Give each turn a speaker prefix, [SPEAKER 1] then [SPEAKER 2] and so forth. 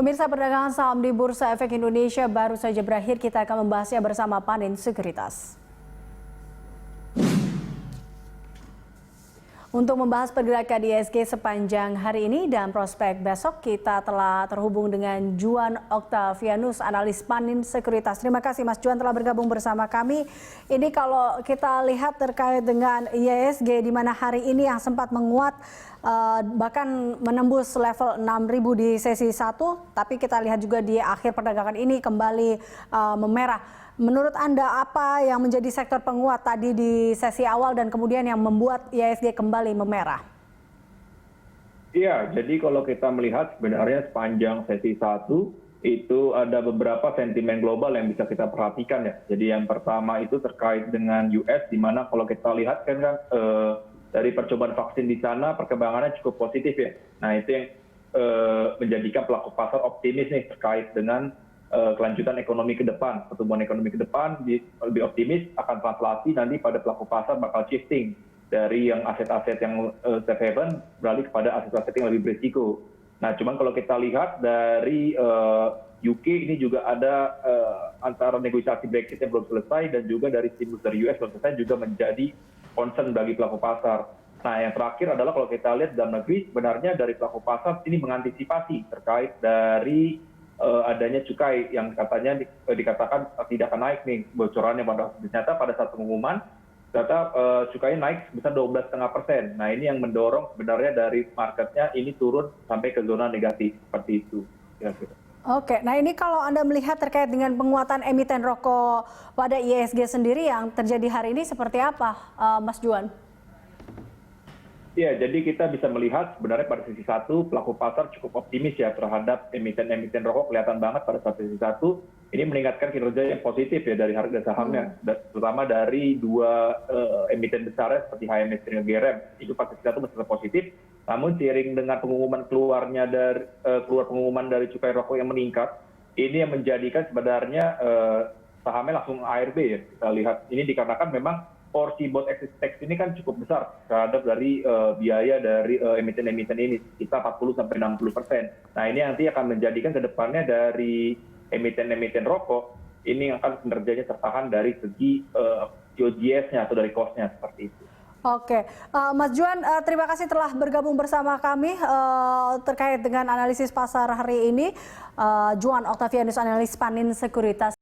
[SPEAKER 1] Pemirsa, perdagangan saham di Bursa Efek Indonesia baru saja berakhir. Kita akan membahasnya bersama Panin Sekuritas. Untuk membahas pergerakan IHSG sepanjang hari ini dan prospek besok, kita telah terhubung dengan Juan Octavianus, analis Panin Sekuritas. Terima kasih Mas Juan telah bergabung bersama kami. Ini kalau kita lihat terkait dengan IHSG di mana hari ini yang sempat menguat bahkan menembus level 6.000 di sesi 1, tapi kita lihat juga di akhir perdagangan ini kembali memerah. Menurut Anda apa yang menjadi sektor penguat tadi di sesi awal dan kemudian yang membuat IHSG kembali memerah?
[SPEAKER 2] Iya, jadi kalau kita melihat sebenarnya sepanjang sesi 1 itu ada beberapa sentimen global yang bisa kita perhatikan ya. Jadi yang pertama itu terkait dengan US, di mana kalau kita lihat kan dari percobaan vaksin di sana perkembangannya cukup positif ya. Nah itu yang menjadikan pelaku pasar optimis nih terkait dengan kelanjutan ekonomi ke depan, pertumbuhan ekonomi ke depan lebih optimis akan translasi nanti pada pelaku pasar bakal shifting dari yang aset-aset yang safe haven beralih kepada aset-aset yang lebih berisiko. Nah, cuman kalau kita lihat dari UK ini juga ada antara negosiasi Brexit yang belum selesai dan juga dari stimulus dari US belum selesai juga menjadi concern bagi pelaku pasar. Nah, yang terakhir adalah kalau kita lihat dalam negeri sebenarnya dari pelaku pasar ini mengantisipasi terkait dari adanya cukai yang katanya dikatakan tidak akan naik nih bocorannya, ternyata pada saat pengumuman ternyata cukainya naik sebesar 12,5%. Nah ini yang mendorong sebenarnya dari marketnya ini turun sampai ke zona negatif seperti itu.
[SPEAKER 1] Oke, nah ini kalau Anda melihat terkait dengan penguatan emiten rokok pada IHSG sendiri yang terjadi hari ini seperti apa, Mas Juan?
[SPEAKER 2] Ya, jadi kita bisa melihat sebenarnya pada sesi 1 pelaku pasar cukup optimis ya terhadap emiten-emiten rokok, kelihatan banget pada saat sesi 1 ini meningkatkan kinerja yang positif ya dari harga sahamnya, terutama dari dua emiten besar seperti HMS dan GRM itu pada sesi 1 masih positif. Namun seiring dengan keluar pengumuman dari cukai rokok yang meningkat, ini yang menjadikan sebenarnya sahamnya langsung ARB ya. Kita lihat ini dikarenakan memang porsi bond exit tax ini kan cukup besar terhadap dari biaya dari emiten-emiten ini, kita 40-60%. Nah ini nanti akan menjadikan ke depannya dari emiten-emiten rokok ini akan kinerjanya tertahan dari segi OGS-nya atau dari cost-nya seperti itu.
[SPEAKER 1] Oke, Mas Juan, terima kasih telah bergabung bersama kami terkait dengan analisis pasar hari ini. Juan Octavianus, analis Panin Sekuritas.